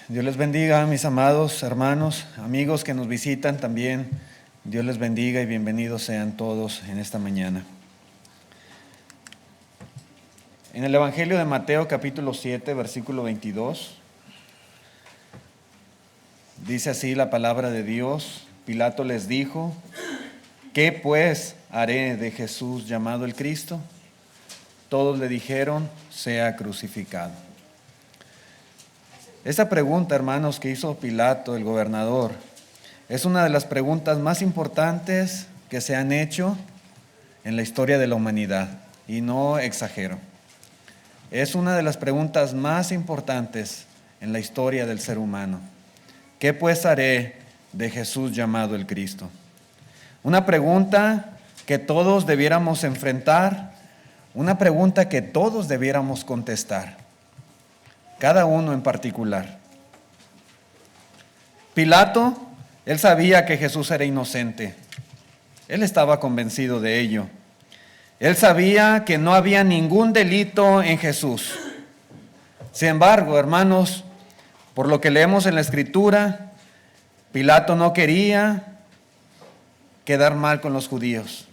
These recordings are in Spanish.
Dios les bendiga, mis amados hermanos, amigos que nos visitan también. Dios les bendiga y bienvenidos sean todos en esta mañana. En el Evangelio de Mateo, capítulo 7, versículo 22, dice así la palabra de Dios. Pilato les dijo: ¿qué pues haré de Jesús llamado el Cristo? Todos le dijeron: sea crucificado. Esta pregunta, hermanos, que hizo Pilato, el gobernador, es una de las preguntas más importantes que se han hecho en la historia de la humanidad, y no exagero. Es una de las preguntas más importantes en la historia del ser humano. ¿Qué pues haré de Jesús llamado el Cristo? Una pregunta que todos debiéramos enfrentar, una pregunta que todos debiéramos contestar. Cada uno en particular. Pilato, él sabía que Jesús era inocente. Él estaba convencido de ello. Él sabía que no había ningún delito en Jesús. Sin embargo, hermanos, por lo que leemos en la Escritura, Pilato no quería quedar mal con los judíos.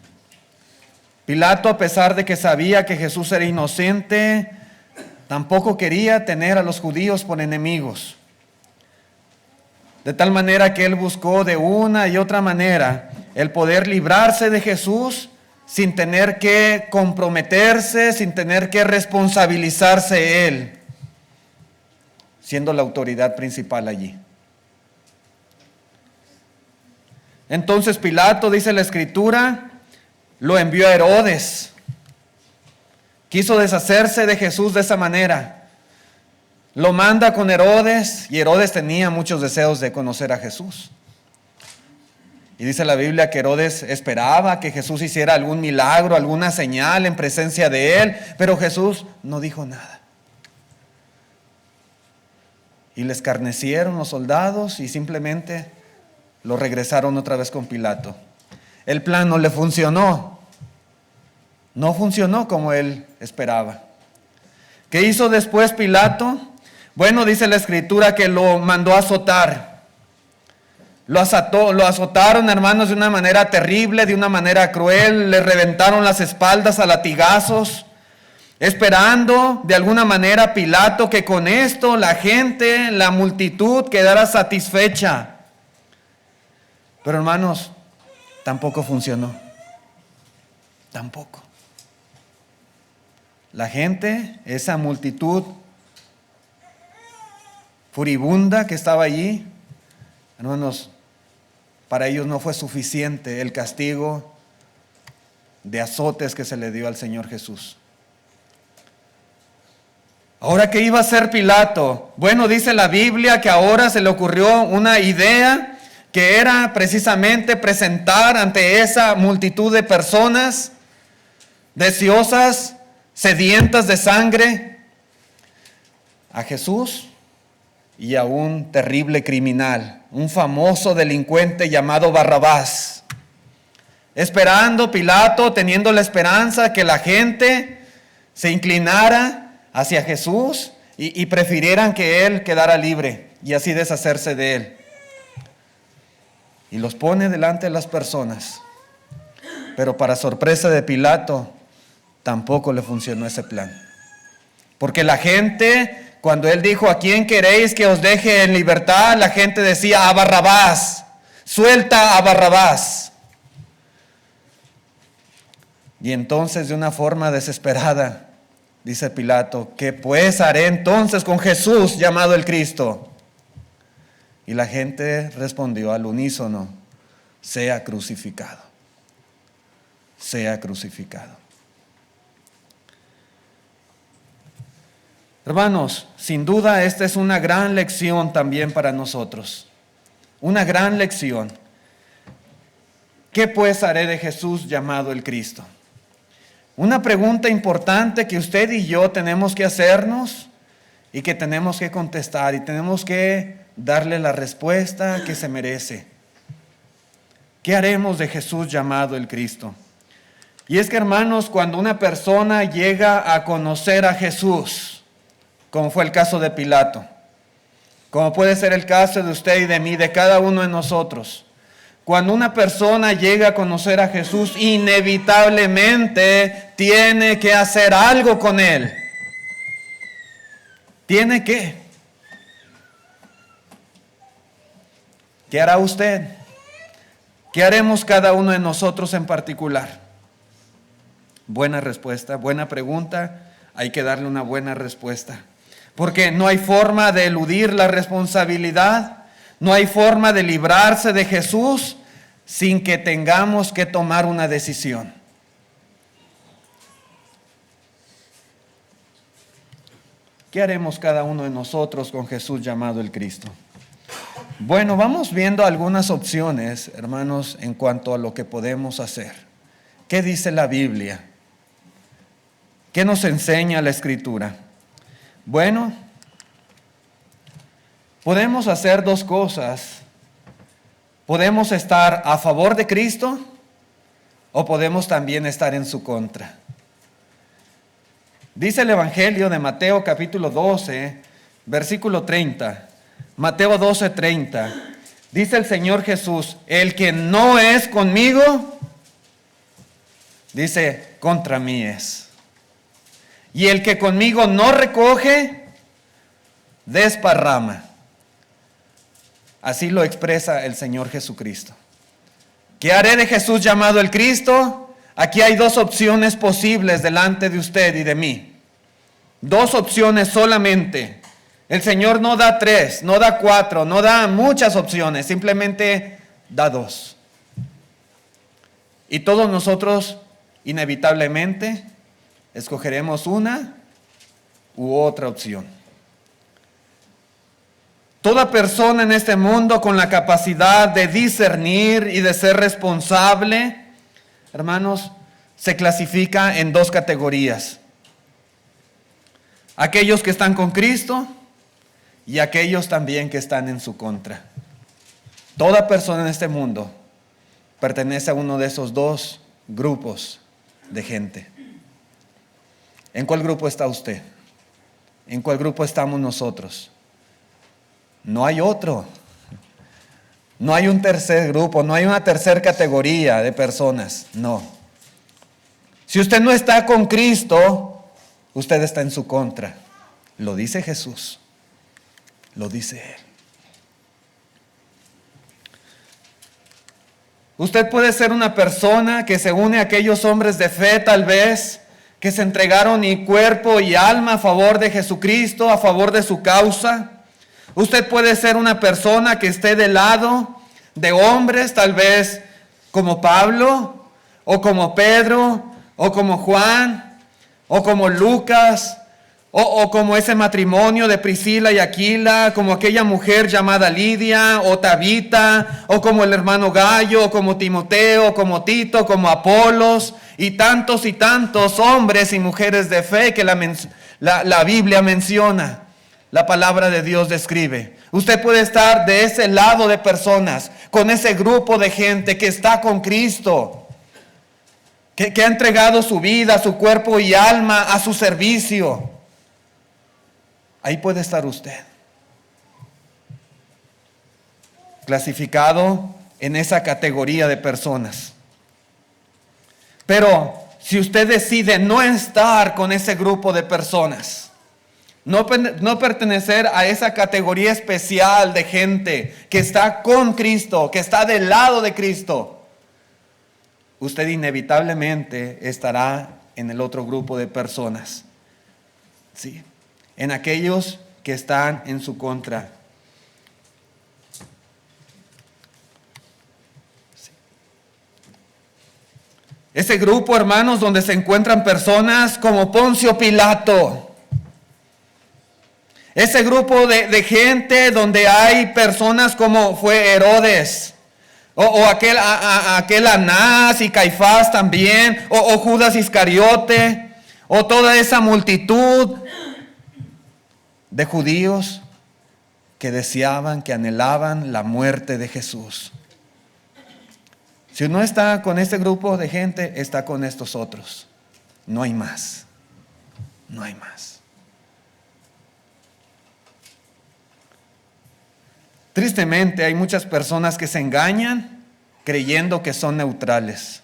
Pilato, a pesar de que sabía que Jesús era inocente, tampoco quería tener a los judíos por enemigos. De tal manera que él buscó de una y otra manera el poder librarse de Jesús sin tener que comprometerse, sin tener que responsabilizarse él, siendo la autoridad principal allí. Entonces Pilato, dice la Escritura, lo envió a Herodes. Quiso deshacerse de Jesús de esa manera. Lo manda con Herodes, y Herodes tenía muchos deseos de conocer a Jesús. Y dice la Biblia que Herodes esperaba que Jesús hiciera algún milagro, alguna señal en presencia de él, pero Jesús no dijo nada. Y le escarnecieron los soldados y simplemente lo regresaron otra vez con Pilato. El plan no le funcionó. No funcionó como él esperaba. ¿Qué hizo después Pilato? Bueno, dice la Escritura que lo mandó a azotar. Lo azotaron, hermanos, de una manera terrible, de una manera cruel. Le reventaron las espaldas a latigazos, esperando de alguna manera Pilato que con esto la gente, la multitud quedara satisfecha. Pero, hermanos, tampoco funcionó. Tampoco. La gente, esa multitud furibunda que estaba allí, hermanos, para ellos no fue suficiente el castigo de azotes que se le dio al Señor Jesús. ¿Ahora qué iba a hacer Pilato? Bueno, dice la Biblia que ahora se le ocurrió una idea que era precisamente presentar ante esa multitud de personas deseosas, sedientas de sangre, a Jesús y a un terrible criminal, un famoso delincuente llamado Barrabás. Esperando Pilato, teniendo la esperanza que la gente se inclinara hacia Jesús y prefirieran que él quedara libre y así deshacerse de él. Y los pone delante de las personas. Pero para sorpresa de Pilato, tampoco le funcionó ese plan. Porque la gente, cuando él dijo: ¿a quién queréis que os deje en libertad?, la gente decía: a Barrabás, suelta a Barrabás. Y entonces, de una forma desesperada, dice Pilato: ¿qué pues haré entonces con Jesús llamado el Cristo? Y la gente respondió al unísono: sea crucificado, sea crucificado. Hermanos, sin duda esta es una gran lección también para nosotros. Una gran lección. ¿Qué pues haré de Jesús llamado el Cristo? Una pregunta importante que usted y yo tenemos que hacernos y que tenemos que contestar y tenemos que darle la respuesta que se merece. ¿Qué haremos de Jesús llamado el Cristo? Y es que, hermanos, cuando una persona llega a conocer a Jesús, como fue el caso de Pilato, como puede ser el caso de usted y de mí, de cada uno de nosotros. Cuando una persona llega a conocer a Jesús, inevitablemente tiene que hacer algo con Él. ¿Tiene que? ¿Qué hará usted? ¿Qué haremos cada uno de nosotros en particular? Buena respuesta, buena pregunta. Hay que darle una buena respuesta. Porque no hay forma de eludir la responsabilidad. No hay forma de librarse de Jesús sin que tengamos que tomar una decisión. ¿Qué haremos cada uno de nosotros con Jesús llamado el Cristo? Bueno, vamos viendo algunas opciones, hermanos, en cuanto a lo que podemos hacer. ¿Qué dice la Biblia? ¿Qué nos enseña la Escritura? Bueno, podemos hacer dos cosas. Podemos estar a favor de Cristo o podemos también estar en su contra. Dice el Evangelio de Mateo capítulo 12, versículo 30. Mateo 12, 30. Dice el Señor Jesús, el que no es conmigo, dice, contra mí es. Y el que conmigo no recoge, desparrama. Así lo expresa el Señor Jesucristo. ¿Qué haré de Jesús llamado el Cristo? Aquí hay dos opciones posibles delante de usted y de mí. Dos opciones solamente. El Señor no da 3, no da 4, no da muchas opciones, simplemente da 2. Y todos nosotros inevitablemente escogeremos una u otra opción. Toda persona en este mundo con la capacidad de discernir y de ser responsable, hermanos, se clasifica en dos categorías. Aquellos que están con Cristo y aquellos también que están en su contra. Toda persona en este mundo pertenece a uno de esos dos grupos de gente. ¿En cuál grupo está usted? ¿En cuál grupo estamos nosotros? No hay otro. No hay un tercer grupo, no hay una tercera categoría de personas. No. Si usted no está con Cristo, usted está en su contra. Lo dice Jesús. Lo dice Él. Usted puede ser una persona que se une a aquellos hombres de fe, tal vez, que se entregaron y cuerpo y alma a favor de Jesucristo, a favor de su causa. Usted puede ser una persona que esté del lado de hombres, tal vez como Pablo, o como Pedro, o como Juan, o como Lucas, o como ese matrimonio de Priscila y Aquila, como aquella mujer llamada Lidia, o Tabita, o como el hermano Gallo, o como Timoteo, o como Tito, como Apolos, y tantos hombres y mujeres de fe que la Biblia menciona. La palabra de Dios describe. Usted puede estar de ese lado de personas, con ese grupo de gente que está con Cristo, que ha entregado su vida, su cuerpo y alma a su servicio. Ahí puede estar usted, clasificado en esa categoría de personas. Pero si usted decide no estar con ese grupo de personas, no pertenecer a esa categoría especial de gente que está con Cristo, que está del lado de Cristo, usted inevitablemente estará en el otro grupo de personas. ¿Sí? En aquellos que están en su contra. ¿Sí? Ese grupo, hermanos, donde se encuentran personas como Poncio Pilato. Ese grupo de gente donde hay personas como fue Herodes, o aquel Anás y Caifás también, o Judas Iscariote, o toda esa multitud de judíos que deseaban, que anhelaban la muerte de Jesús. Si uno está con este grupo de gente, está con estos otros. No hay más. No hay más. Tristemente hay muchas personas que se engañan creyendo que son neutrales.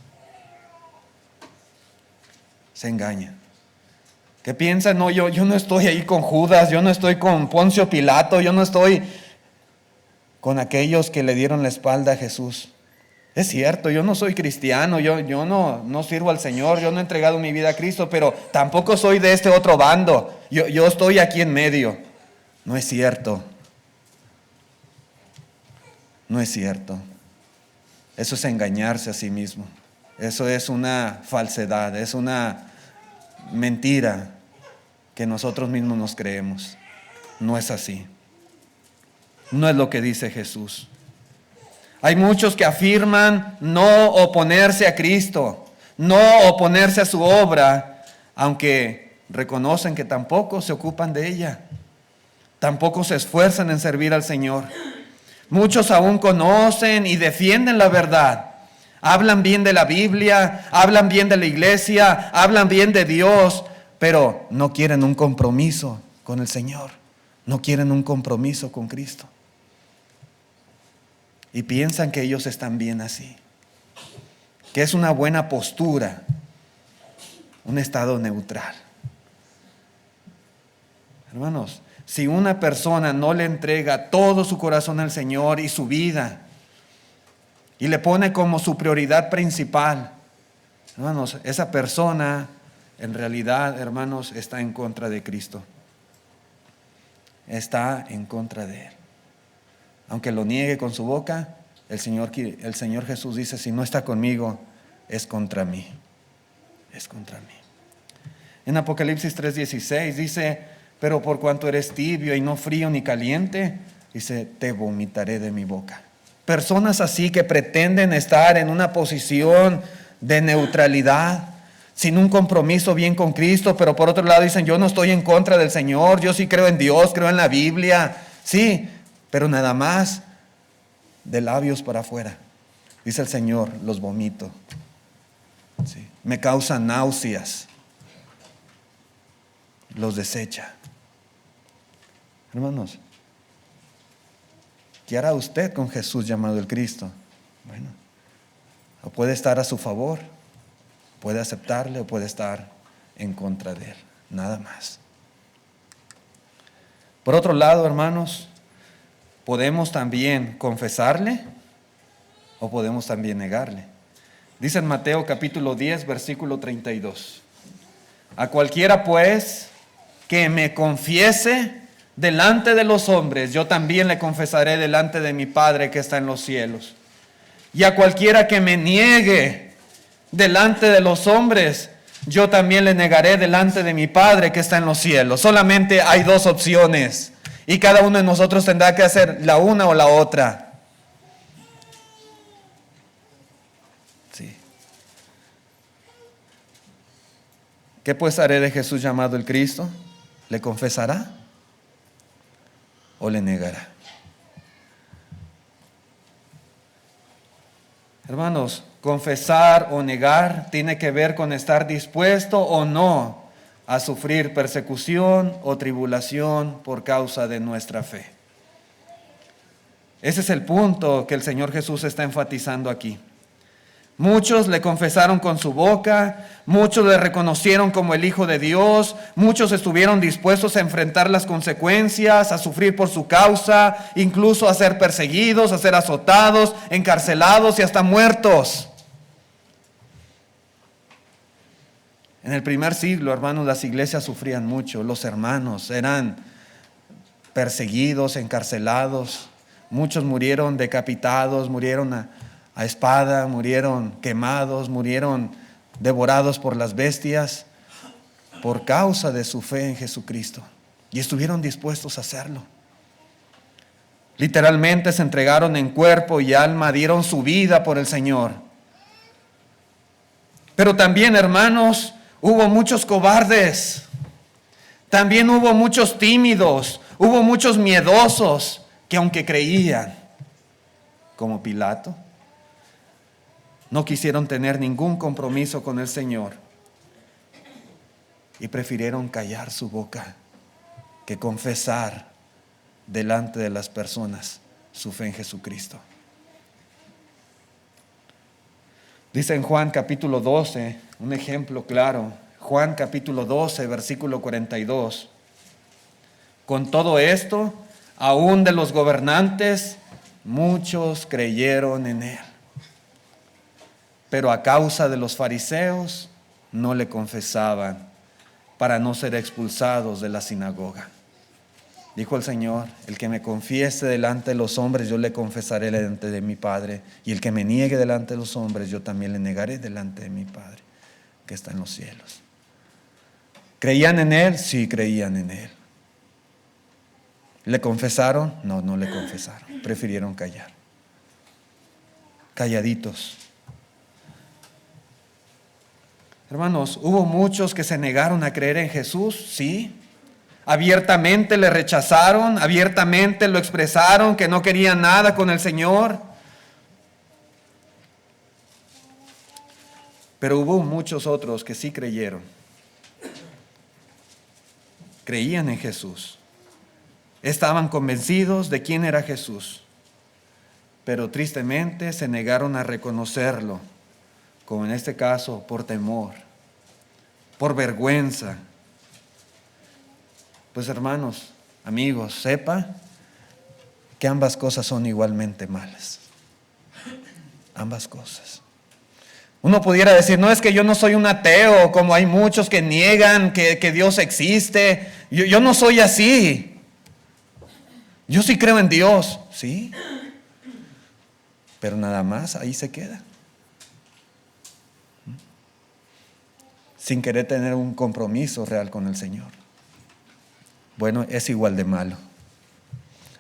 Se engañan. Que piensan, no, yo no estoy ahí con Judas, yo no estoy con Poncio Pilato, yo no estoy con aquellos que le dieron la espalda a Jesús. Es cierto, yo no soy cristiano, yo no sirvo al Señor, yo no he entregado mi vida a Cristo, pero tampoco soy de este otro bando. Yo estoy aquí en medio. No es cierto. No es cierto. Eso es engañarse a sí mismo. Eso es una falsedad, es una mentira que nosotros mismos nos creemos. No es así. No es lo que dice Jesús. Hay muchos que afirman no oponerse a Cristo, no oponerse a su obra, aunque reconocen que tampoco se ocupan de ella, tampoco se esfuerzan en servir al Señor. Muchos aún conocen y defienden la verdad, hablan bien de la Biblia, hablan bien de la iglesia, hablan bien de Dios, pero no quieren un compromiso con el Señor, no quieren un compromiso con Cristo. Y piensan que ellos están bien así, que es una buena postura, un estado neutral. Hermanos, si una persona no le entrega todo su corazón al Señor y su vida, y le pone como su prioridad principal, hermanos, esa persona en realidad, hermanos, está en contra de Cristo. Está en contra de Él. Aunque lo niegue con su boca, el Señor Jesús dice, si no está conmigo, es contra mí. Es contra mí. En Apocalipsis 3:16 dice, pero por cuanto eres tibio y no frío ni caliente, dice, te vomitaré de mi boca. Personas así que pretenden estar en una posición de neutralidad, sin un compromiso bien con Cristo, pero por otro lado dicen, yo no estoy en contra del Señor, yo sí creo en Dios, creo en la Biblia, sí, pero nada más de labios para afuera. Dice el Señor, los vomito. Sí, me causan náuseas. Los desecha. Hermanos, ¿qué hará usted con Jesús llamado el Cristo? Bueno, o puede estar a su favor, puede aceptarle o puede estar en contra de él. Nada más. Por otro lado, hermanos, podemos también confesarle o podemos también negarle. Dice en Mateo capítulo 10, versículo 32. A cualquiera pues que me confiese delante de los hombres, yo también le confesaré delante de mi Padre que está en los cielos. Y a cualquiera que me niegue delante de los hombres, yo también le negaré delante de mi Padre que está en los cielos. Solamente hay dos opciones. Y cada uno de nosotros tendrá que hacer la una o la otra. Sí. ¿Qué pues haré de Jesús llamado el Cristo? ¿Le confesará o le negará? Hermanos, confesar o negar tiene que ver con estar dispuesto o no a sufrir persecución o tribulación por causa de nuestra fe. Ese es el punto que el Señor Jesús está enfatizando aquí. Muchos le confesaron con su boca, muchos le reconocieron como el Hijo de Dios, muchos estuvieron dispuestos a enfrentar las consecuencias, a sufrir por su causa, incluso a ser perseguidos, a ser azotados, encarcelados y hasta muertos. En el primer siglo, hermanos, las iglesias sufrían mucho. Los hermanos eran perseguidos, encarcelados. Muchos murieron decapitados, murieron a espada, murieron quemados, murieron devorados por las bestias por causa de su fe en Jesucristo. Y estuvieron dispuestos a hacerlo. Literalmente se entregaron en cuerpo y alma, dieron su vida por el Señor. Pero también, hermanos, hubo muchos cobardes, también hubo muchos tímidos, hubo muchos miedosos que aunque creían, como Pilato, no quisieron tener ningún compromiso con el Señor y prefirieron callar su boca que confesar delante de las personas su fe en Jesucristo. Dice en Juan capítulo 12, un ejemplo claro, Juan capítulo 12, versículo 42. Con todo esto, aún de los gobernantes, muchos creyeron en él. Pero a causa de los fariseos, no le confesaban para no ser expulsados de la sinagoga. Dijo el Señor, el que me confiese delante de los hombres, yo le confesaré delante de mi Padre. Y el que me niegue delante de los hombres, yo también le negaré delante de mi Padre, que está en los cielos. ¿Creían en él? Sí, creían en él. ¿Le confesaron? No, no le confesaron. Prefirieron callar. Calladitos. Hermanos, ¿hubo muchos que se negaron a creer en Jesús? Sí. Abiertamente le rechazaron, abiertamente lo expresaron, que no querían nada con el Señor. Pero hubo muchos otros que sí creyeron. Creían en Jesús. Estaban convencidos de quién era Jesús. Pero tristemente se negaron a reconocerlo, como en este caso por temor, por vergüenza. Pues hermanos, amigos, sepa que ambas cosas son igualmente malas. Ambas cosas. Uno pudiera decir, no, es que yo no soy un ateo, como hay muchos que niegan que Dios existe. Yo no soy así. Yo sí creo en Dios, sí. Pero nada más, ahí se queda. Sin querer tener un compromiso real con el Señor. Bueno, es igual de malo.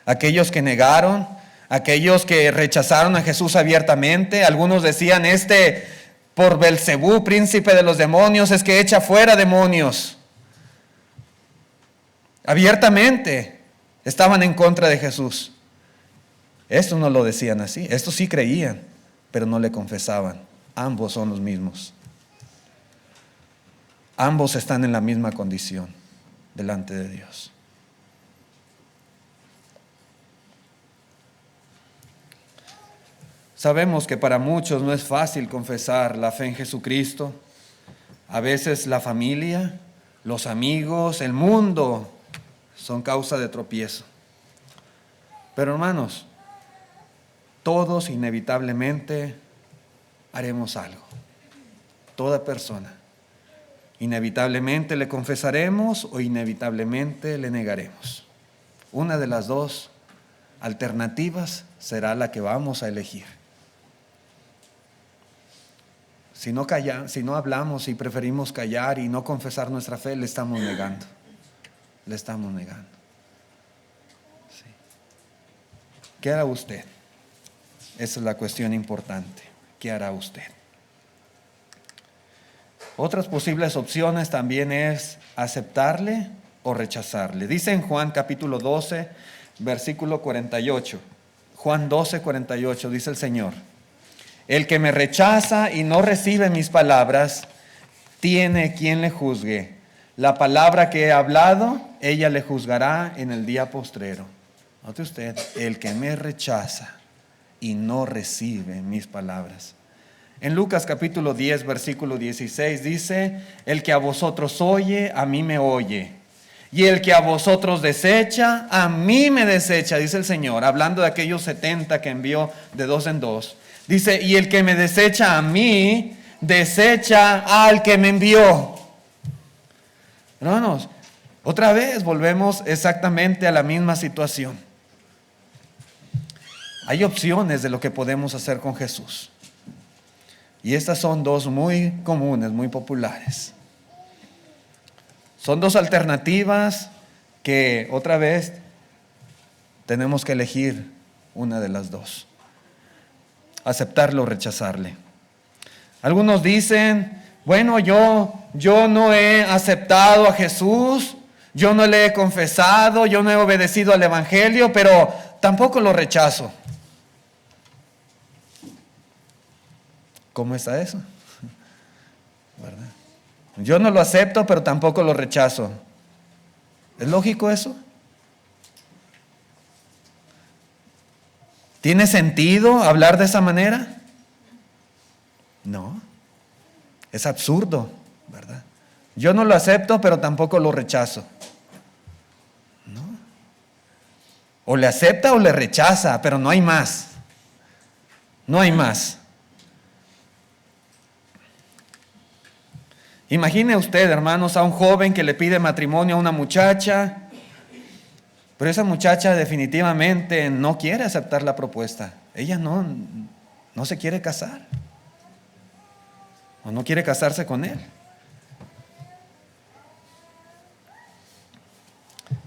Aquellos que negaron, aquellos que rechazaron a Jesús abiertamente, algunos decían, por Belcebú, príncipe de los demonios, es que echa fuera demonios. Abiertamente estaban en contra de Jesús. Estos no lo decían así, estos sí creían, pero no le confesaban. Ambos son los mismos. Ambos están en la misma condición delante de Dios. Sabemos que para muchos no es fácil confesar la fe en Jesucristo. A veces la familia, los amigos, el mundo son causa de tropiezo. Pero hermanos, todos inevitablemente haremos algo. Toda persona. Inevitablemente le confesaremos o inevitablemente le negaremos. Una de las dos alternativas será la que vamos a elegir. Si no hablamos y preferimos callar y no confesar nuestra fe, le estamos negando. Le estamos negando. Sí. ¿Qué hará usted? Esa es la cuestión importante. ¿Qué hará usted? Otras posibles opciones también es aceptarle o rechazarle. Dice en Juan capítulo 12, versículo 48. Juan 12, 48, dice el Señor. El que me rechaza y no recibe mis palabras, tiene quien le juzgue. La palabra que he hablado, ella le juzgará en el día postrero. Note usted, el que me rechaza y no recibe mis palabras. En Lucas capítulo 10, versículo 16 dice, el que a vosotros oye, a mí me oye. Y el que a vosotros desecha, a mí me desecha, dice el Señor, hablando de aquellos 70 que envió de dos en dos. Dice, y el que me desecha a mí, desecha al que me envió. Hermanos, otra vez volvemos exactamente a la misma situación. Hay opciones de lo que podemos hacer con Jesús. Y estas son dos muy comunes, muy populares. Son dos alternativas que otra vez tenemos que elegir una de las dos. Aceptarlo o rechazarle. Algunos dicen, bueno, yo no he aceptado a Jesús, yo no le he confesado, yo no he obedecido al Evangelio, pero tampoco lo rechazo. ¿Cómo está eso? ¿Verdad? Yo no lo acepto, pero tampoco lo rechazo. ¿Es lógico eso? ¿Tiene sentido hablar de esa manera? No. Es absurdo, ¿verdad? Yo no lo acepto, pero tampoco lo rechazo. No. O le acepta o le rechaza, pero no hay más. No hay más. Imagine usted, hermanos, a un joven que le pide matrimonio a una muchacha, pero esa muchacha definitivamente no quiere aceptar la propuesta. Ella no se quiere casar. O no quiere casarse con él.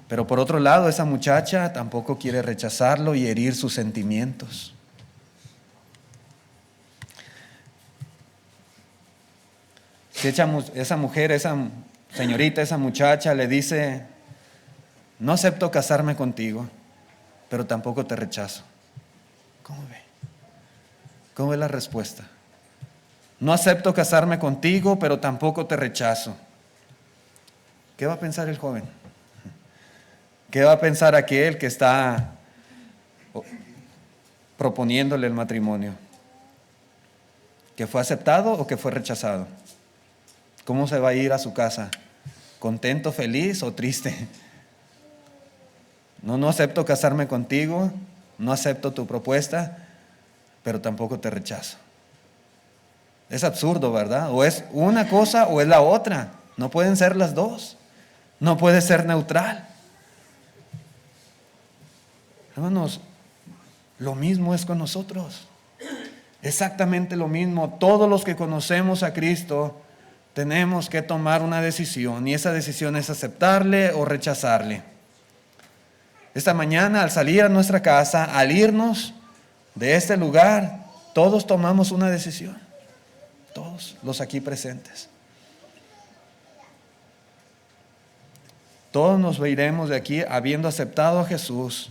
Pero por otro lado, esa muchacha tampoco quiere rechazarlo y herir sus sentimientos. Si esa mujer, esa señorita, esa muchacha le dice: no acepto casarme contigo, pero tampoco te rechazo. ¿Cómo ve? ¿Cómo ve la respuesta? No acepto casarme contigo, pero tampoco te rechazo. ¿Qué va a pensar el joven? ¿Qué va a pensar aquel que está proponiéndole el matrimonio? ¿Que fue aceptado o que fue rechazado? ¿Cómo se va a ir a su casa? ¿Contento, feliz o triste? No acepto casarme contigo, no acepto tu propuesta, pero tampoco te rechazo. Es absurdo, ¿verdad? O es una cosa o es la otra. No pueden ser las dos. No puede ser neutral. Hermanos, lo mismo es con nosotros. Exactamente lo mismo. Todos los que conocemos a Cristo tenemos que tomar una decisión, y esa decisión es aceptarle o rechazarle. Esta mañana, al salir a nuestra casa, al irnos de este lugar, todos tomamos una decisión. Todos los aquí presentes. Todos nos iremos de aquí habiendo aceptado a Jesús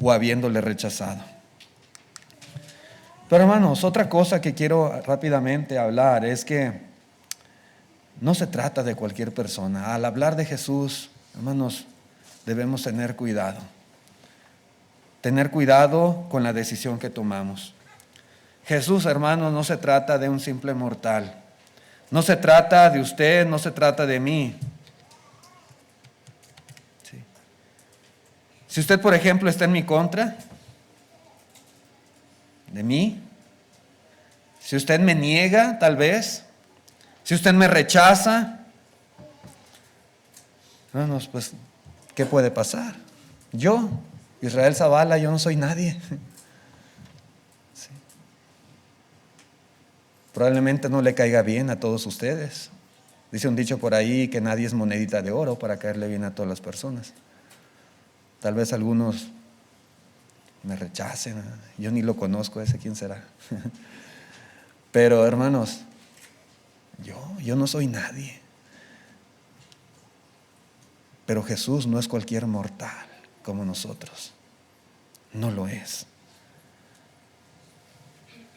o habiéndole rechazado. Pero hermanos, otra cosa que quiero rápidamente hablar es que no se trata de cualquier persona. Al hablar de Jesús, hermanos, debemos tener cuidado. Tener cuidado con la decisión que tomamos. Jesús, hermanos, no se trata de un simple mortal. No se trata de usted, no se trata de mí. Sí. Si usted, por ejemplo, está en mi contra, de mí, si usted me niega, tal vez, si usted me rechaza, hermanos, pues, ¿qué puede pasar? Yo, Israel Zavala, yo no soy nadie. Sí. Probablemente no le caiga bien a todos ustedes. Dice un dicho por ahí que nadie es monedita de oro para caerle bien a todas las personas. Tal vez algunos me rechacen. Yo ni lo conozco, ese quién será. Pero hermanos, yo no soy nadie. Pero Jesús no es cualquier mortal como nosotros. No lo es.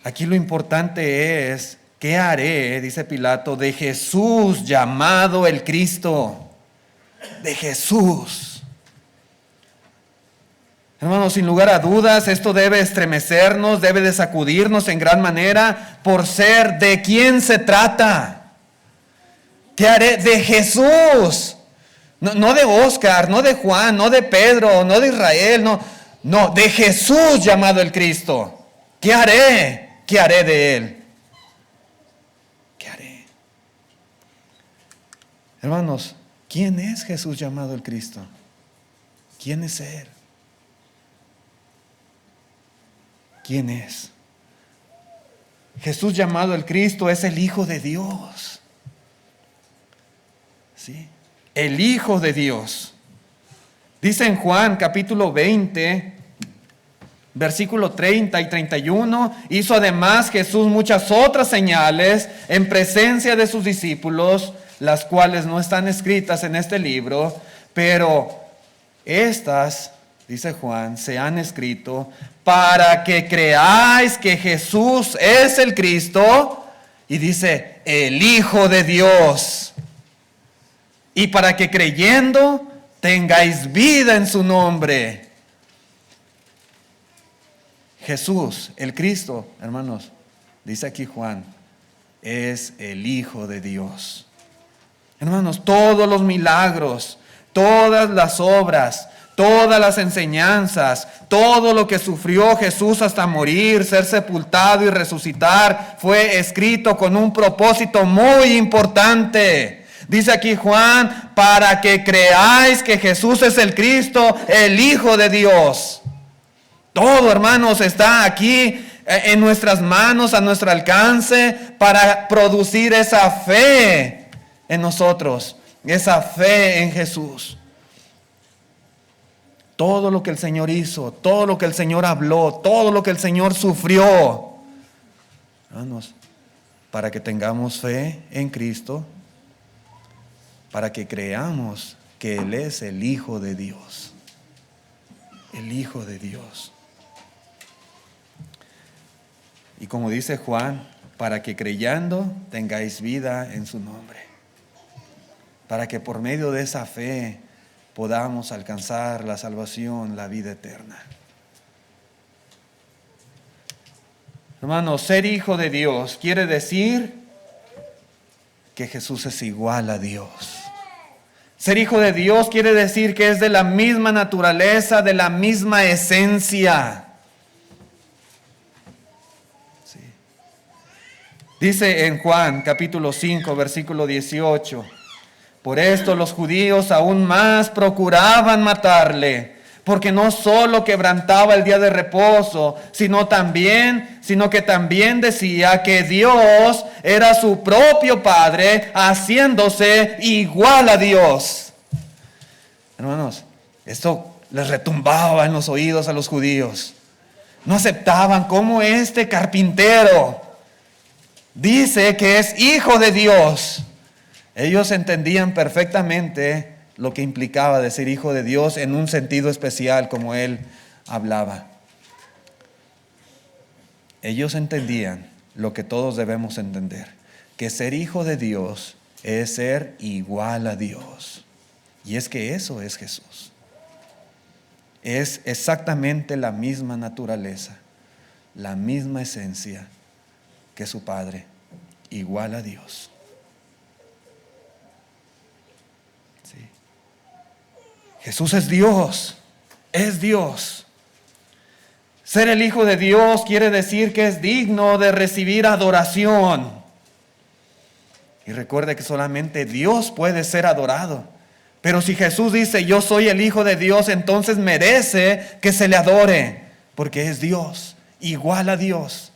Aquí lo importante es, ¿qué haré? Dice Pilato, de Jesús llamado el Cristo. De Jesús. Hermanos, sin lugar a dudas, esto debe estremecernos, debe de sacudirnos en gran manera por ser de quién se trata. ¿Qué haré? De Jesús. No de Oscar, no de Juan, no de Pedro, no de Israel, no, de Jesús llamado el Cristo. ¿Qué haré? ¿Qué haré de él? ¿Qué haré? Hermanos, ¿quién es Jesús llamado el Cristo? ¿Quién es él? ¿Quién es? Jesús llamado el Cristo es el Hijo de Dios. ¿Sí? El Hijo de Dios. Dice en Juan capítulo 20, versículo 30 y 31, hizo además Jesús muchas otras señales en presencia de sus discípulos, las cuales no están escritas en este libro, pero estas, dice Juan, se han escrito para que creáis que Jesús es el Cristo, y dice, el Hijo de Dios. Y para que creyendo tengáis vida en su nombre. Jesús, el Cristo, hermanos, dice aquí Juan, es el Hijo de Dios. Hermanos, todos los milagros, todas las obras, todas las enseñanzas, todo lo que sufrió Jesús hasta morir, ser sepultado y resucitar, fue escrito con un propósito muy importante. Dice aquí Juan, para que creáis que Jesús es el Cristo, el Hijo de Dios. Todo, hermanos, está aquí en nuestras manos, a nuestro alcance, para producir esa fe en nosotros, esa fe en Jesús. Todo lo que el Señor hizo, todo lo que el Señor habló, todo lo que el Señor sufrió, hermanos, para que tengamos fe en Cristo, para que creamos que Él es el Hijo de Dios, el Hijo de Dios. Y como dice Juan, para que creyendo tengáis vida en su nombre, para que por medio de esa fe podamos alcanzar la salvación, la vida eterna. Hermanos, ser hijo de Dios quiere decir que Jesús es igual a Dios. Ser hijo de Dios quiere decir que es de la misma naturaleza, de la misma esencia. Sí. Dice en Juan capítulo 5, versículo 18. Por esto los judíos aún más procuraban matarle, porque no solo quebrantaba el día de reposo, sino que también decía que Dios era su propio Padre, haciéndose igual a Dios. Hermanos, esto les retumbaba en los oídos a los judíos. No aceptaban cómo este carpintero dice que es hijo de Dios. Ellos entendían perfectamente lo que implicaba de ser hijo de Dios en un sentido especial, como él hablaba. Ellos entendían lo que todos debemos entender, que ser hijo de Dios es ser igual a Dios. Y es que eso es Jesús. Es exactamente la misma naturaleza, la misma esencia que su Padre, igual a Dios. Jesús es Dios, es Dios. Ser el Hijo de Dios quiere decir que es digno de recibir adoración. Y recuerde que solamente Dios puede ser adorado. Pero si Jesús dice, yo soy el Hijo de Dios, entonces merece que se le adore, porque es Dios, igual a Dios.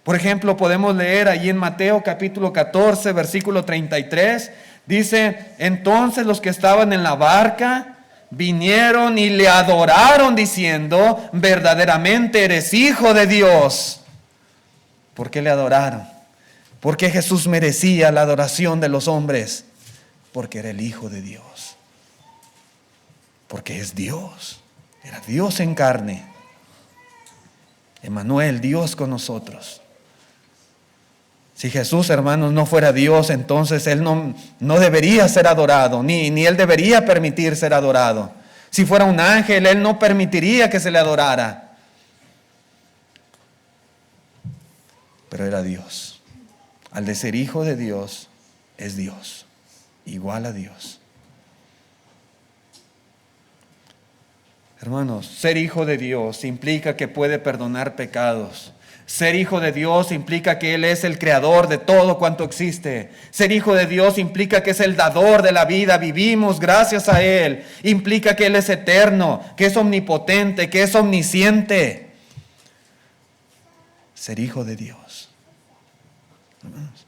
Por ejemplo, podemos leer allí en Mateo capítulo 14, versículo 33, dice, entonces los que estaban en la barca vinieron y le adoraron diciendo, verdaderamente eres hijo de Dios. ¿Por qué le adoraron? Porque Jesús merecía la adoración de los hombres, porque era el Hijo de Dios. Porque es Dios, era Dios en carne. Emmanuel, Dios con nosotros. Si Jesús, hermanos, no fuera Dios, entonces Él no debería ser adorado, ni Él debería permitir ser adorado. Si fuera un ángel, Él no permitiría que se le adorara. Pero era Dios. Al de ser hijo de Dios, es Dios, igual a Dios. Hermanos, ser hijo de Dios implica que puede perdonar pecados. Ser hijo de Dios implica que Él es el creador de todo cuanto existe. Ser hijo de Dios implica que es el dador de la vida. Vivimos gracias a Él. Implica que Él es eterno, que es omnipotente, que es omnisciente. Ser hijo de Dios. Hermanos,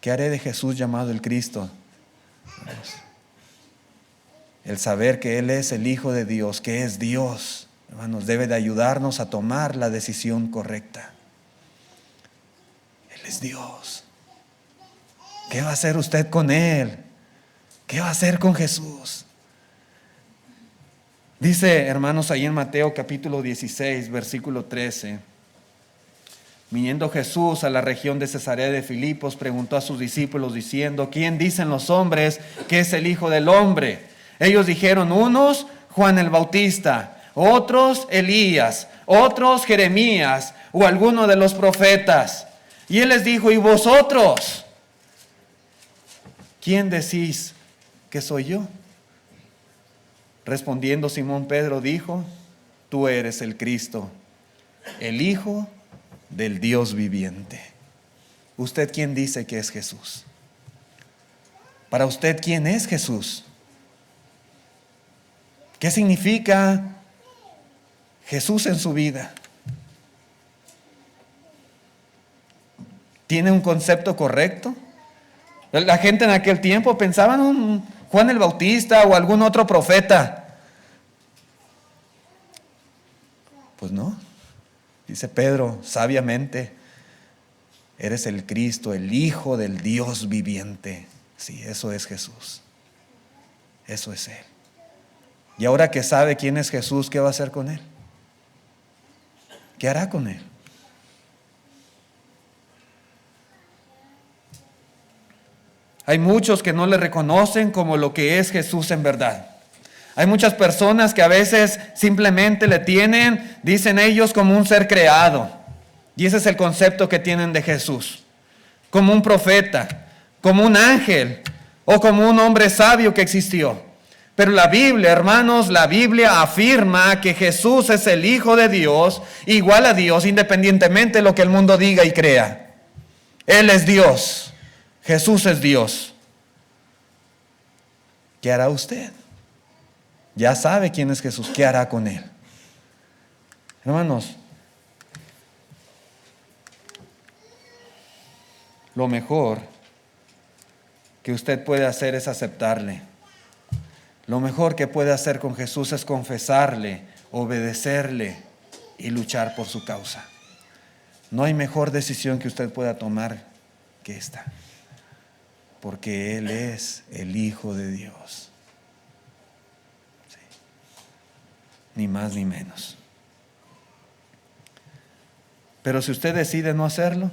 ¿qué haré de Jesús llamado el Cristo? Hermanos, el saber que Él es el Hijo de Dios, que es Dios, hermanos, debe de ayudarnos a tomar la decisión correcta. Él es Dios. ¿Qué va a hacer usted con Él? ¿Qué va a hacer con Jesús? Dice, hermanos, ahí en Mateo capítulo 16, versículo 13. Viniendo Jesús a la región de Cesarea de Filipos, preguntó a sus discípulos diciendo, ¿quién dicen los hombres que es el Hijo del Hombre? Ellos dijeron, unos, Juan el Bautista, otros Elías, otros Jeremías o alguno de los profetas. Y él les dijo, ¿y vosotros? ¿Quién decís que soy yo? Respondiendo Simón Pedro dijo, tú eres el Cristo, el Hijo del Dios viviente. ¿Usted quién dice que es Jesús? Para usted, ¿quién es Jesús? ¿Qué significa Jesús en su vida? ¿Tiene un concepto correcto? La gente en aquel tiempo pensaba en Juan el Bautista o algún otro profeta. Pues no. Dice Pedro sabiamente, eres el Cristo, el Hijo del Dios viviente. Sí, eso es Jesús. Eso es Él. Y ahora que sabe quién es Jesús, ¿qué va a hacer con Él? ¿Qué hará con Él? Hay muchos que no le reconocen como lo que es Jesús en verdad. Hay muchas personas que a veces simplemente le tienen, dicen ellos, como un ser creado. Y ese es el concepto que tienen de Jesús. Como un profeta, como un ángel o como un hombre sabio que existió. Pero la Biblia, hermanos, la Biblia afirma que Jesús es el Hijo de Dios, igual a Dios, independientemente de lo que el mundo diga y crea. Él es Dios. Jesús es Dios. ¿Qué hará usted? Ya sabe quién es Jesús. ¿Qué hará con Él? Hermanos, lo mejor que usted puede hacer es aceptarle. Lo mejor que puede hacer con Jesús es confesarle, obedecerle y luchar por su causa. No hay mejor decisión que usted pueda tomar que esta. Porque Él es el Hijo de Dios. Sí. Ni más ni menos. Pero si usted decide no hacerlo,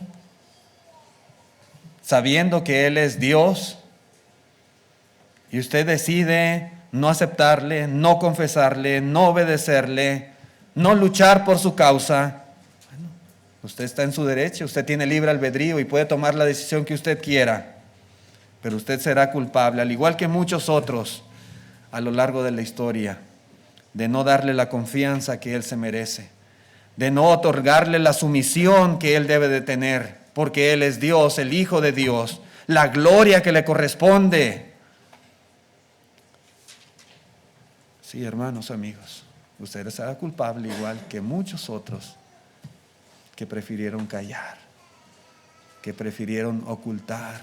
sabiendo que Él es Dios, y usted decide no aceptarle, no confesarle, no obedecerle, no luchar por su causa, bueno, usted está en su derecho, usted tiene libre albedrío y puede tomar la decisión que usted quiera. Pero usted será culpable, al igual que muchos otros a lo largo de la historia, de no darle la confianza que Él se merece, de no otorgarle la sumisión que Él debe de tener, porque Él es Dios, el Hijo de Dios, la gloria que le corresponde. Sí, hermanos, amigos, usted será culpable igual que muchos otros que prefirieron callar, que prefirieron ocultar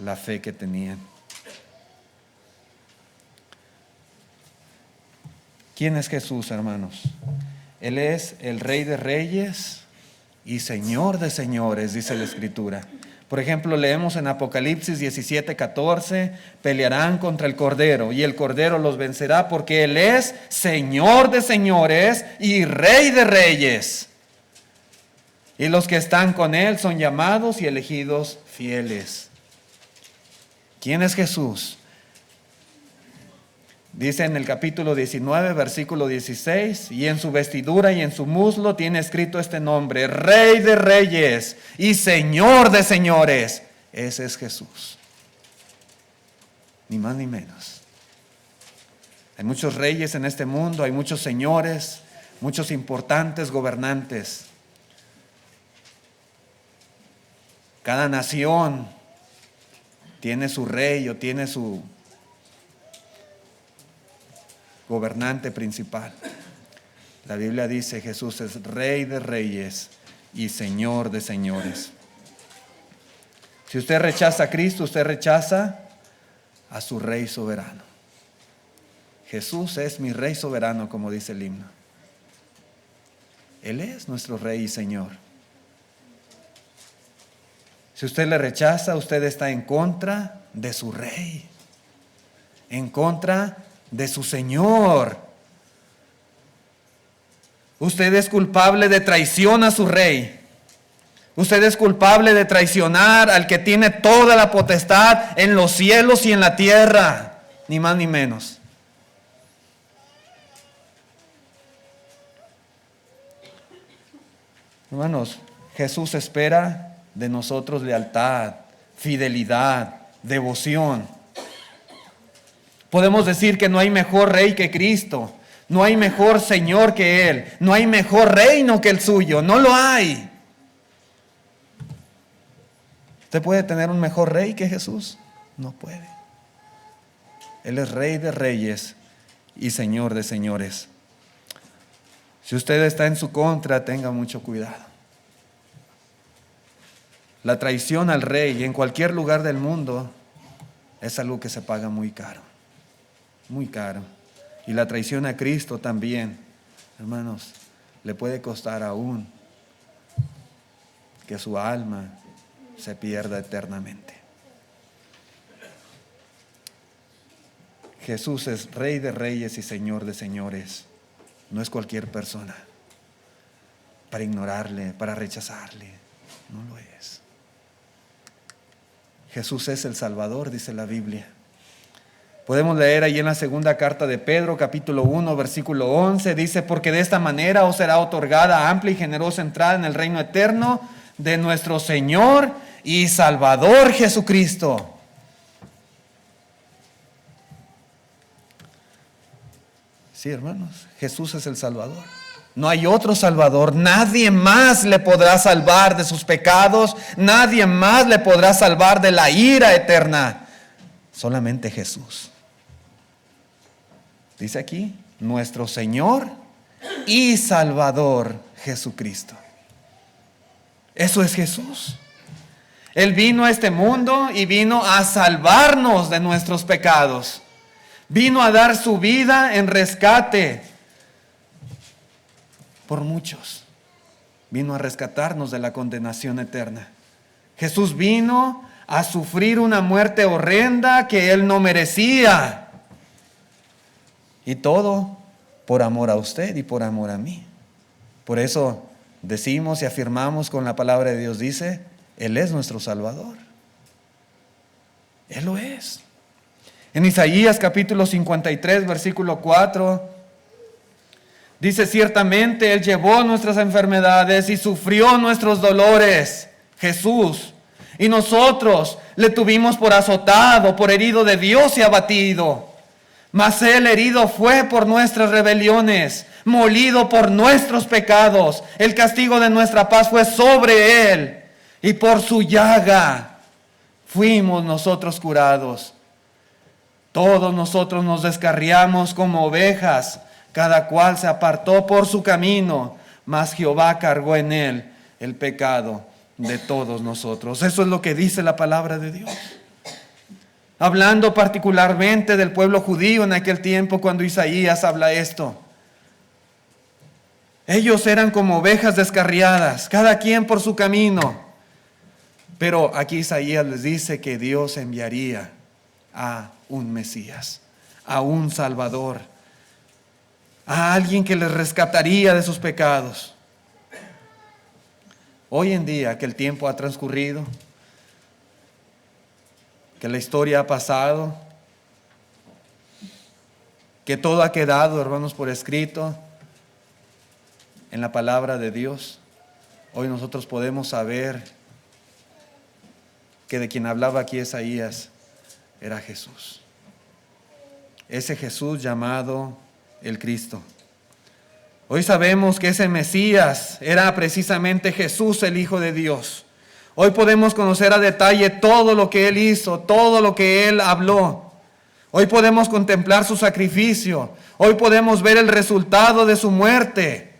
la fe que tenían. ¿Quién es Jesús, hermanos? Él es el Rey de Reyes y Señor de Señores, dice la Escritura. Por ejemplo, leemos en Apocalipsis 17:14, pelearán contra el Cordero y el Cordero los vencerá porque Él es Señor de Señores y Rey de Reyes. Y los que están con Él son llamados y elegidos fieles. ¿Quién es Jesús? Dice en el capítulo 19, versículo 16, y en su vestidura y en su muslo tiene escrito este nombre, Rey de Reyes y Señor de Señores. Ese es Jesús. Ni más ni menos. Hay muchos reyes en este mundo, hay muchos señores, muchos importantes gobernantes. Cada nación tiene su rey o tiene su gobernante principal. La Biblia dice Jesús es Rey de Reyes y Señor de Señores. Si usted rechaza a Cristo, usted rechaza a su Rey soberano. Jesús es mi Rey soberano, como dice el himno. Él es nuestro Rey y Señor. Si usted le rechaza, usted está en contra de su Rey, en contra de su Señor. Usted es culpable de traición a su Rey. Usted es culpable de traicionar al que tiene toda la potestad en los cielos y en la tierra, ni más ni menos. Hermanos, Jesús espera de nosotros lealtad, fidelidad, devoción. Podemos decir que no hay mejor rey que Cristo, no hay mejor Señor que Él, no hay mejor reino que el suyo, no lo hay. ¿Usted puede tener un mejor rey que Jesús? No puede. Él es Rey de reyes y Señor de señores. Si usted está en su contra, tenga mucho cuidado. La traición al rey en cualquier lugar del mundo es algo que se paga muy caro, muy caro. Y la traición a Cristo también, hermanos, le puede costar aún que su alma se pierda eternamente. Jesús es Rey de reyes y Señor de señores. No es cualquier persona para ignorarle, para rechazarle. No lo es. Jesús es el Salvador, dice la Biblia. Podemos leer ahí en la segunda carta de Pedro, capítulo 1, versículo 11, dice: porque de esta manera os será otorgada amplia y generosa entrada en el reino eterno de nuestro Señor y Salvador Jesucristo. Sí, hermanos, Jesús es el Salvador. No hay otro Salvador. Nadie más le podrá salvar de sus pecados. Nadie más le podrá salvar de la ira eterna. Solamente Jesús. Dice aquí, nuestro Señor y Salvador Jesucristo. Eso es Jesús. Él vino a este mundo y vino a salvarnos de nuestros pecados. Vino a dar su vida en rescate por muchos. Vino a rescatarnos de la condenación eterna. Jesús vino a sufrir una muerte horrenda que Él no merecía. Y todo por amor a usted y por amor a mí. Por eso decimos y afirmamos con la palabra de Dios, dice, Él es nuestro Salvador. Él lo es. En Isaías capítulo 53, versículo 4, dice: ciertamente Él llevó nuestras enfermedades y sufrió nuestros dolores, Jesús, y nosotros le tuvimos por azotado, por herido de Dios y abatido. Mas Él herido fue por nuestras rebeliones, molido por nuestros pecados. El castigo de nuestra paz fue sobre Él, y por su llaga fuimos nosotros curados. Todos nosotros nos descarriamos como ovejas, cada cual se apartó por su camino, mas Jehová cargó en Él el pecado de todos nosotros. Eso es lo que dice la palabra de Dios. Hablando particularmente del pueblo judío en aquel tiempo, cuando Isaías habla esto. Ellos eran como ovejas descarriadas, cada quien por su camino. Pero aquí Isaías les dice que Dios enviaría a un Mesías, a un Salvador, a alguien que les rescataría de sus pecados. Hoy en día que el tiempo ha transcurrido, que la historia ha pasado, que todo ha quedado, hermanos, por escrito en la palabra de Dios, hoy nosotros podemos saber que de quien hablaba aquí Isaías era Jesús. Ese Jesús llamado el Cristo. Hoy sabemos que ese Mesías era precisamente Jesús, el Hijo de Dios. Hoy podemos conocer a detalle todo lo que Él hizo, todo lo que Él habló. Hoy podemos contemplar su sacrificio. Hoy podemos ver el resultado de su muerte.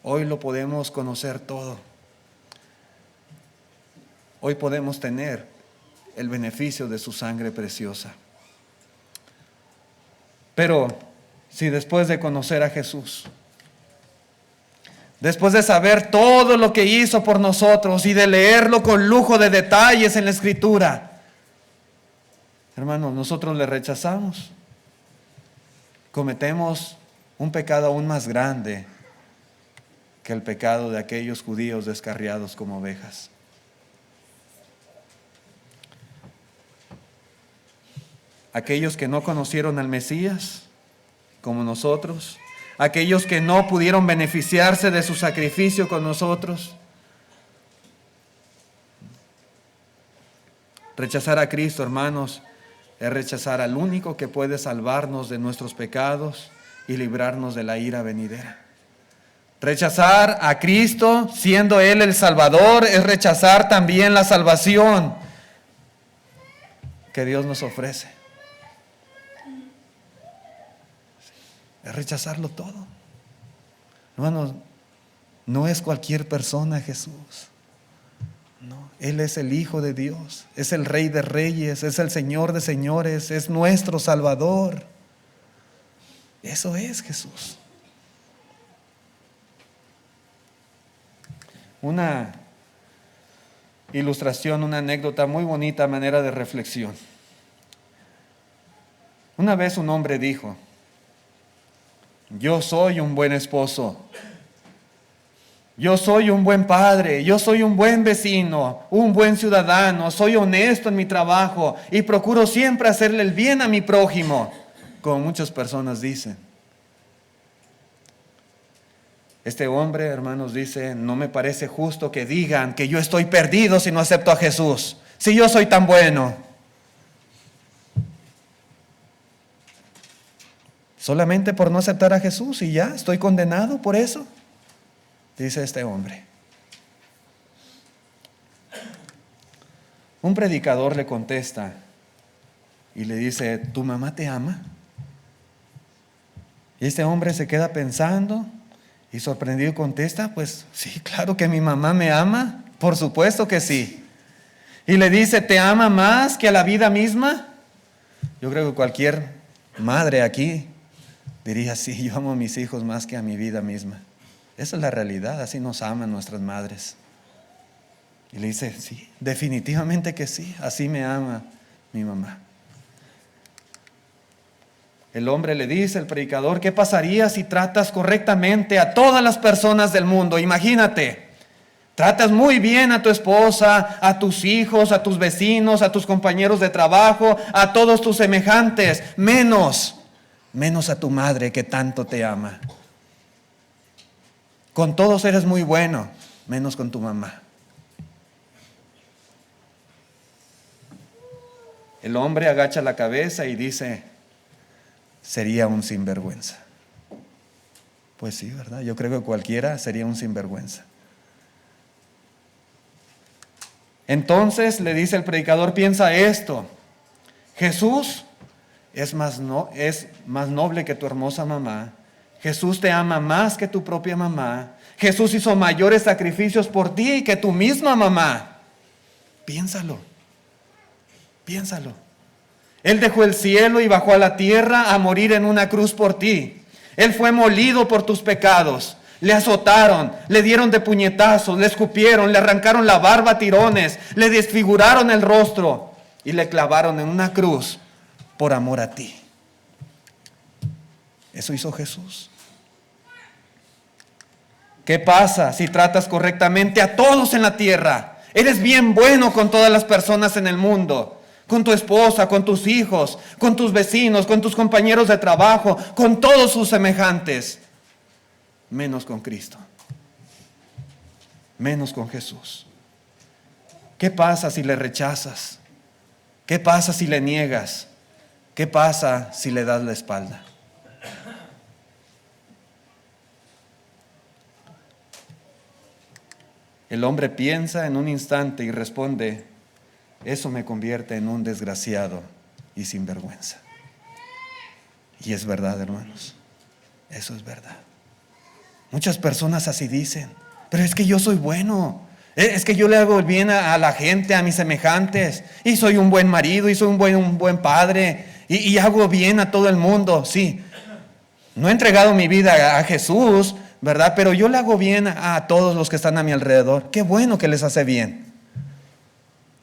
Hoy lo podemos conocer todo. Hoy podemos tener el beneficio de su sangre preciosa. Pero si después de conocer a Jesús, después de saber todo lo que hizo por nosotros y de leerlo con lujo de detalles en la Escritura, hermanos, nosotros le rechazamos, cometemos un pecado aún más grande que el pecado de aquellos judíos descarriados como ovejas. Aquellos que no conocieron al Mesías, como nosotros, aquellos que no pudieron beneficiarse de su sacrificio con nosotros. Rechazar a Cristo, hermanos, es rechazar al único que puede salvarnos de nuestros pecados y librarnos de la ira venidera. Rechazar a Cristo, siendo Él el Salvador, es rechazar también la salvación que Dios nos ofrece. Es rechazarlo todo. Hermanos, no es cualquier persona Jesús. No, Él es el Hijo de Dios, es el Rey de Reyes, es el Señor de Señores, es nuestro Salvador. Eso es Jesús. Una ilustración, una anécdota muy bonita, manera de reflexión. Una vez un hombre dijo: yo soy un buen esposo, yo soy un buen padre, yo soy un buen vecino, un buen ciudadano, soy honesto en mi trabajo y procuro siempre hacerle el bien a mi prójimo, como muchas personas dicen. Este hombre, hermanos, dice: no me parece justo que digan que yo estoy perdido si no acepto a Jesús, si yo soy tan bueno. Solamente por no aceptar a Jesús y ya estoy condenado por eso, dice este hombre. Un predicador le contesta y le dice: ¿tu mamá te ama? Y este hombre se queda pensando y sorprendido contesta: pues sí, claro que mi mamá me ama, por supuesto que sí. Y le dice: ¿te ama más que a la vida misma? Yo creo que cualquier madre aquí diría: sí, yo amo a mis hijos más que a mi vida misma. Esa es la realidad, así nos aman nuestras madres. Y le dice: sí, definitivamente que sí, así me ama mi mamá. El hombre le dice, el predicador: ¿qué pasaría si tratas correctamente a todas las personas del mundo? Imagínate, tratas muy bien a tu esposa, a tus hijos, a tus vecinos, a tus compañeros de trabajo, a todos tus semejantes, menos a tu madre que tanto te ama. Con todos eres muy bueno, menos con tu mamá. El hombre agacha la cabeza y dice: sería un sinvergüenza. Pues sí, ¿verdad? Yo creo que cualquiera sería un sinvergüenza. Entonces le dice el predicador: piensa esto, Jesús es más noble que tu hermosa mamá. Jesús te ama más que tu propia mamá. Jesús hizo mayores sacrificios por ti que tu misma mamá. Piénsalo. Él dejó el cielo y bajó a la tierra a morir en una cruz por ti. Él fue molido por tus pecados. Le azotaron, le dieron de puñetazos, le escupieron, le arrancaron la barba a tirones, le desfiguraron el rostro y le clavaron en una cruz por amor a ti. Eso hizo Jesús. ¿Qué pasa si tratas correctamente a todos en la tierra? Eres bien bueno con todas las personas en el mundo. Con tu esposa, con tus hijos, con tus vecinos, con tus compañeros de trabajo, con todos sus semejantes. Menos con Cristo. Menos con Jesús. ¿Qué pasa si le rechazas? ¿Qué pasa si le niegas? ¿Qué pasa si le das la espalda? El hombre piensa en un instante y responde: eso me convierte en un desgraciado y sinvergüenza. Y es verdad, hermanos. Eso es verdad. Muchas personas así dicen: pero es que yo soy bueno. Es que yo le hago el bien a la gente, a mis semejantes. Y soy un buen marido, y soy un buen padre. Y hago bien a todo el mundo. Sí. No he entregado mi vida a Jesús, ¿verdad? Pero yo le hago bien a todos los que están a mi alrededor. Qué bueno que les hace bien.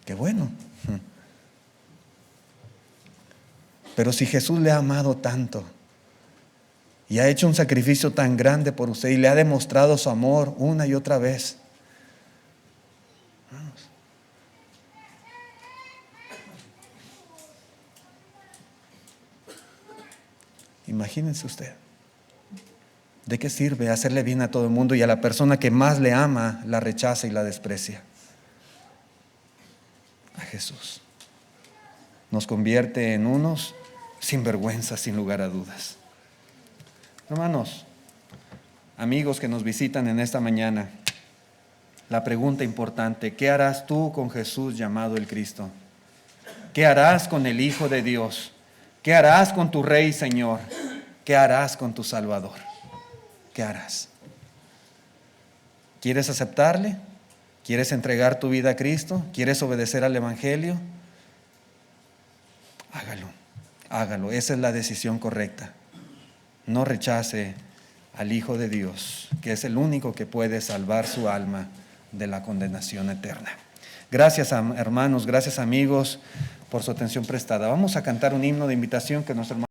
Qué bueno. Pero si Jesús le ha amado tanto y ha hecho un sacrificio tan grande por usted y le ha demostrado su amor una y otra vez, vamos. Imagínense usted. ¿De qué sirve hacerle bien a todo el mundo y a la persona que más le ama la rechaza y la desprecia? A Jesús. Nos convierte en unos sinvergüenzas, sin lugar a dudas. Hermanos, amigos que nos visitan en esta mañana, la pregunta importante: ¿qué harás tú con Jesús llamado el Cristo? ¿Qué harás con el Hijo de Dios? ¿Qué harás con tu Rey y Señor? ¿Qué harás con tu Salvador? ¿Qué harás? ¿Quieres aceptarle? ¿Quieres entregar tu vida a Cristo? ¿Quieres obedecer al Evangelio? Hágalo, hágalo. Esa es la decisión correcta. No rechace al Hijo de Dios, que es el único que puede salvar su alma de la condenación eterna. Gracias, hermanos, gracias, amigos, por su atención prestada. Vamos a cantar un himno de invitación que nuestro hermano